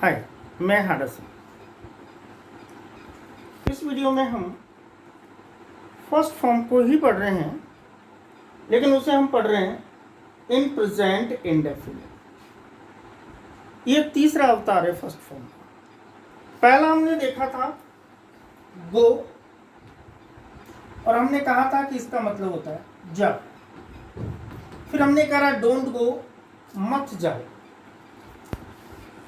हाय, मैं हारस हूँ। इस वीडियो में हम फर्स्ट फॉर्म को ही पढ़ रहे हैं, लेकिन उसे हम पढ़ रहे हैं इन प्रेजेंट इंडेफिनिट। ये तीसरा अवतार है फर्स्ट फॉर्म का। पहला हमने देखा था गो, और हमने कहा था कि इसका मतलब होता है जा। फिर हमने कहा डोंट गो, मत जाओ।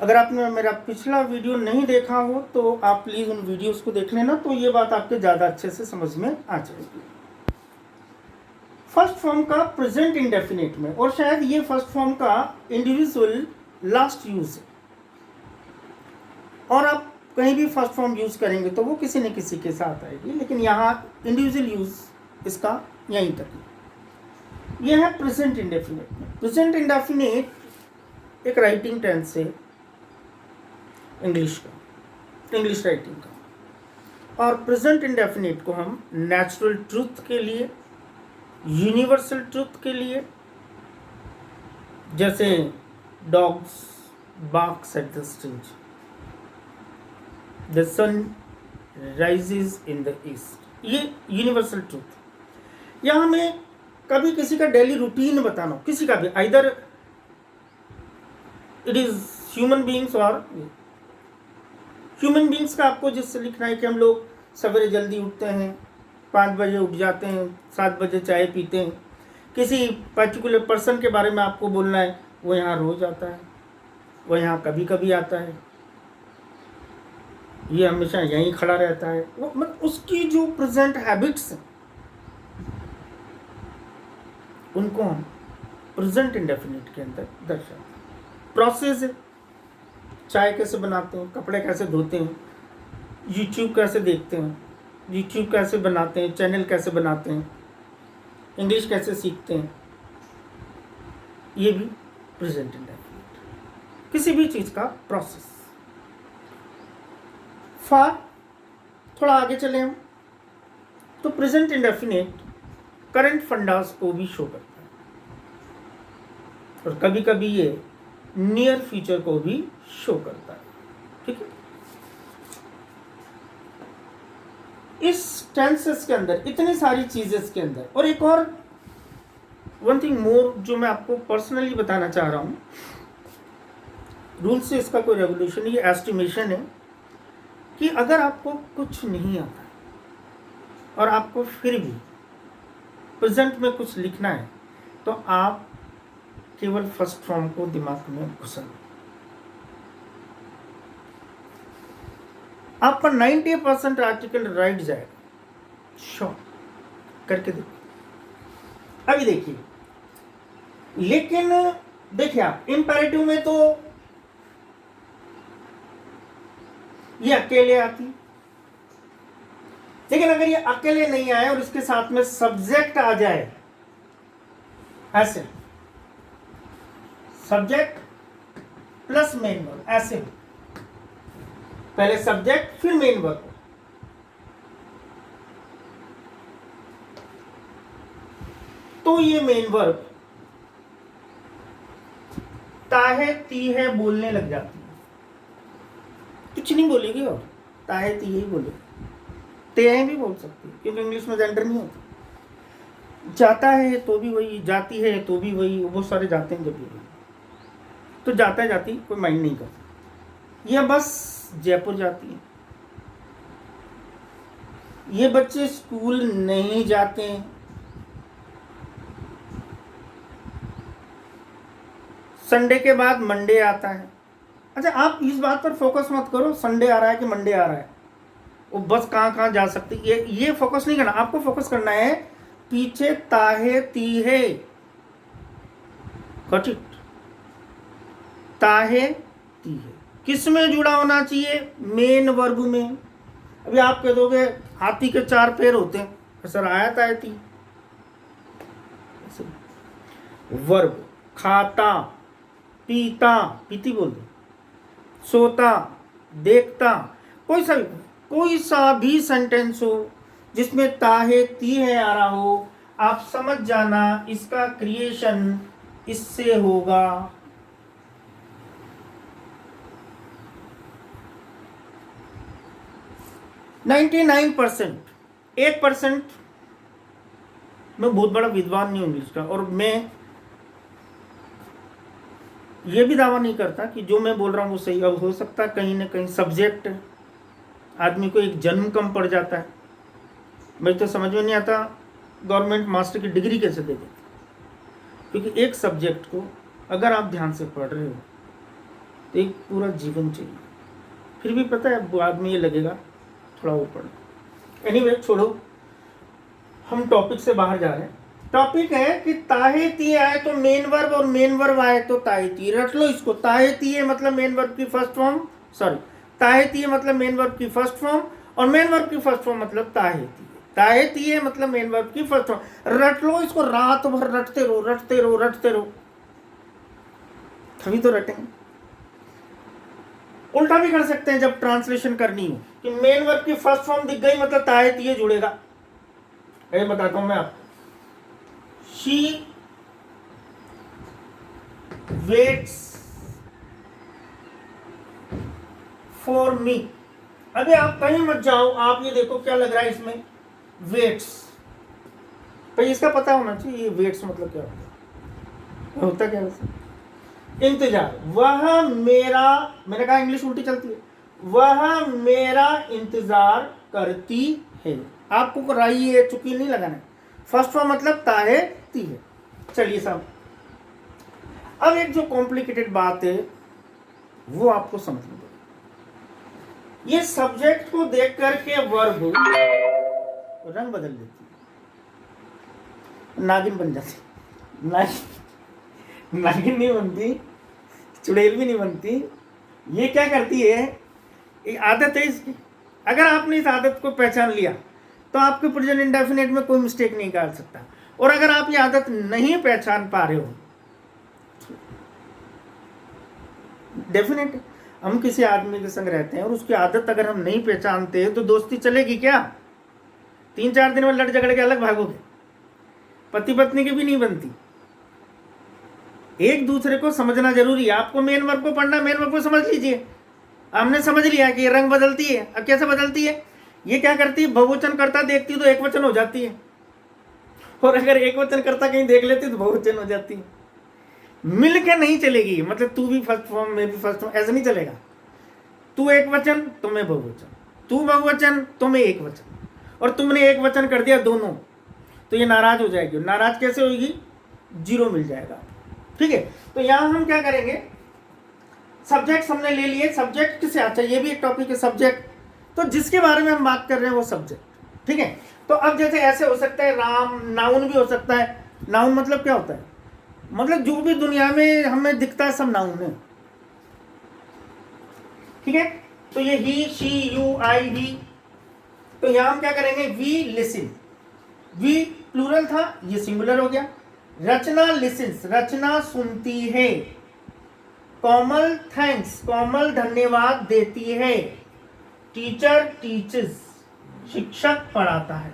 अगर आपने मेरा पिछला वीडियो नहीं देखा हो तो आप प्लीज़ उन वीडियोस को देख लेना, तो ये बात आपके ज़्यादा अच्छे से समझ में आ जाएगी। फर्स्ट फॉर्म का प्रेजेंट इंडेफिनिट में, और शायद ये फर्स्ट फॉर्म का इंडिविजुअल लास्ट यूज है, और आप कहीं भी फर्स्ट फॉर्म यूज करेंगे तो वो किसी न किसी के साथ आएगी, लेकिन यहाँ इंडिविजुअल यूज इसका यहीं तक है। यह है प्रेजेंट इंडेफिनिट में। प्रेजेंट इंडेफिनिट एक राइटिंग टेंस है इंग्लिश राइटिंग का, और प्रेजेंट इंडेफिनिट को हम नेचुरल ट्रूथ के लिए, यूनिवर्सल ट्रूथ के लिए, जैसे dogs barks at the street, the sun rises in the east, ये यूनिवर्सल ट्रूथ। या हमें कभी किसी का डेली रूटीन बताना हो, किसी का भी, either it is human beings और ह्यूमन बीइंग्स का आपको जिससे लिखना है कि हम लोग सवेरे जल्दी उठते हैं, 5 बजे उठ जाते हैं, 7 बजे चाय पीते हैं। किसी पर्टिकुलर पर्सन के बारे में आपको बोलना है, वो यहाँ रोज आता है, वो यहाँ कभी कभी आता है, ये हमेशा यहीं खड़ा रहता है। वो मतलब उसकी जो प्रेजेंट हैबिट्स हैं उनको हम प्रेजेंट इंडेफिनिट के अंदर दर्शाते हैं। प्रोसेस है, चाय कैसे बनाते हैं, कपड़े कैसे धोते हैं, यूट्यूब कैसे देखते हैं, यूट्यूब कैसे बनाते हैं, चैनल कैसे बनाते हैं, इंग्लिश कैसे सीखते हैं, ये भी प्रेजेंट इंडेफिनिट, किसी भी चीज़ का प्रोसेस। फार, थोड़ा आगे चले हम तो प्रेजेंट इंडेफिनिट करंट फंडास को भी शो करता है, और कभी कभी ये नियर फ्यूचर को भी शो करता है। ठीक है, इस टेंसेस के अंदर इतनी सारी चीजें के अंदर, और एक और वन थिंग मोर जो मैं आपको पर्सनली बताना चाह रहा हूं, रूल से इसका कोई रेवोल्यूशन, ये एस्टिमेशन है कि अगर आपको कुछ नहीं आता और आपको फिर भी प्रेजेंट में कुछ लिखना है, तो आप केवल फर्स्ट फॉर्म को दिमाग में घुसा, आपका 90% आर्टिकल राइट जाएगा। श्योर करके देखिए। अभी देखिए, लेकिन देखिए आप इंपैरेटिव में तो ये अकेले आती, लेकिन अगर ये अकेले नहीं आए और इसके साथ में सब्जेक्ट आ जाए, ऐसे सब्जेक्ट प्लस मेन वर्ब, ऐसे पहले सब्जेक्ट फिर मेन वर्ब, तो ये मेन वर्ब ताहे ती है बोलने लग जाती है, कुछ नहीं बोलेगी और ताहे ती ही बोले, ते भी बोल सकती है, क्योंकि इंग्लिश में जेंडर नहीं होता। जाता है तो भी वही, जाती है तो भी वही, बहुत सारे जाते हैं जब भी, तो जाता है जाती कोई माइंड नहीं करता। यह बस जयपुर जाती है, ये बच्चे स्कूल नहीं जाते हैं, संडे के बाद मंडे आता है। अच्छा, आप इस बात पर फोकस मत करो संडे आ रहा है कि मंडे आ रहा है, वो बस कहाँ कहाँ जा सकती है, ये फोकस नहीं करना। आपको फोकस करना है पीछे ताहे ती है, गॉट इट, ताहे ती है किस में जुड़ा होना चाहिए, मेन वर्ब में। अभी आप कह दोगे हाथी के 4 पैर होते हैं, सर आया ताहे ती, वर्ब खाता, पीता, पीती बोल दो, सोता, देखता, कोई सा भी सेंटेंस हो जिसमें ताहे ती है आ रहा हो, आप समझ जाना इसका क्रिएशन इससे होगा। 99%, 1%। मैं बहुत बड़ा विद्वान नहीं हूँ इंग्लिश का, और मैं ये भी दावा नहीं करता कि जो मैं बोल रहा हूँ वो सही। अब हो सकता है कहीं ना कहीं सब्जेक्ट आदमी को एक जन्म कम पड़ जाता है। मुझे तो समझ में नहीं आता गवर्नमेंट मास्टर की डिग्री कैसे दे देती, क्योंकि एक सब्जेक्ट को अगर आप ध्यान से पढ़ रहे हो तो एक पूरा जीवन चाहिए। फिर भी पता है बाद में ये लगेगा थोड़ा वो पढ़। एनीवे छोड़ो, हम टॉपिक से बाहर जा रहे हैं। टॉपिक है कि ताहे तिये आए तो मेन वर्ब, और मेन वर्ब आए तो ताहे तिये। रट लो इसको। ताहे तिये मतलब मेन वर्ब की फर्स्ट फॉर्म, सॉरी, ताहे तिये मतलब मेन वर्ब की फर्स्ट फॉर्म, और मेन वर्ब की फर्स्ट फॉर्म मतलब ताहे तिये। ताहे तिये मतलब मेन वर्ब की फर्स्ट फॉर्म। रट लो इसको, रात भर रटते रहो, रटते रहो, रटते रहो, तभी तो रटेंगे। उल्टा भी कर सकते हैं जब ट्रांसलेशन करनी हो, कि मेन वर्ब की फर्स्ट फॉर्म दिख गई मतलब ताहे तिये जुड़ेगा। ये बताता हूं मैं आपको। She waits for me। अभी आप कहीं मत जाओ, आप ये देखो क्या लग रहा है इसमें, वेट्स। तो इसका पता होना चाहिए ये वेट्स मतलब क्या होता क्या वैसे। इंतजार। वह मेरा, मैंने कहा इंग्लिश उल्टी चलती है, वह मेरा इंतजार करती है। आपको राई है चुकी नहीं लगाना। फर्स्ट फॉर्म मतलब ताहे ती है। चलिए साहब, अब एक जो कॉम्प्लिकेटेड बात है वो आपको समझ में ये सब्जेक्ट को देख करके वर्ब रंग बदल देती है, नागिन बन जाती। नागिन नहीं बनती, चुड़ैल भी नहीं बनती। ये क्या करती है, एक आदत है इसकी। अगर आपने इस आदत को पहचान लिया तो आपके प्रेजेंट इंडेफिनिट में कोई मिस्टेक नहीं कर सकता। और अगर आप ये आदत नहीं पहचान पा रहे हो, डेफिनेट हम किसी आदमी के संग रहते हैं और उसकी आदत अगर हम नहीं पहचानते तो दोस्ती चलेगी क्या? 3-4 दिन में लड़ झगड़ के अलग भागोगे। पति पत्नी की भी नहीं बनती। एक दूसरे को समझना जरूरी है। आपको मेन वर्ब को पढ़ना, मेन वर्ब को समझ लीजिए। हमने समझ लिया कि ये रंग बदलती है। अब कैसे बदलती है? ये क्या करती है, बहुवचन करता देखती तो एक वचन हो जाती है, और अगर एक वचन करता कहीं देख लेती तो बहुवचन हो जाती है। मिल के नहीं चलेगी, मतलब तू भी फर्स्ट फॉर्म मैं भी फर्स्ट फॉर्म, ऐसा नहीं चलेगा। तू एक वचन तो मैं बहुवचन, तू बहुवचन तो मैं एक वचन, और तुमने एक वचन कर दिया दोनों तो ये नाराज हो जाएगी। नाराज कैसे होगी? 0 मिल जाएगा। ठीक है, तो यहां हम क्या करेंगे, सब्जेक्ट हमने ले लिए। सब्जेक्ट किसे आता है, ये भी एक टॉपिक है सब्जेक्ट। तो जिसके बारे में हम बात कर रहे हैं वो सब्जेक्ट। ठीक है, तो अब जैसे ऐसे हो सकता है राम, नाउन भी हो सकता है। नाउन मतलब क्या होता है, मतलब जो भी दुनिया में हमें दिखता है सब नाउन है। ठीक है, तो ये ही, शी, यू, आई, ही। तो यहां हम क्या करेंगे, वी लिसन। वी प्लूरल था, ये सिंगुलर हो गया। रचना लिसन्स, रचना सुनती है। कोमल थैंक्स, कोमल धन्यवाद देती है। टीचर टीचेस, शिक्षक पढ़ाता है।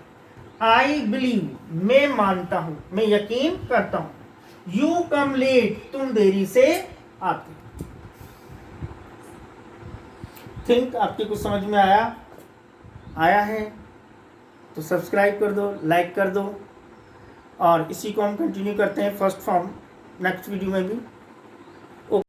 आई बिलीव, मैं मानता हूं, मैं यकीन करता हूं। यू कम लेट, तुम देरी से आते। थिंक आपके कुछ समझ में आया है तो सब्सक्राइब कर दो, लाइक कर दो, और इसी को हम कंटिन्यू करते हैं फर्स्ट फॉर्म नेक्स्ट वीडियो में भी।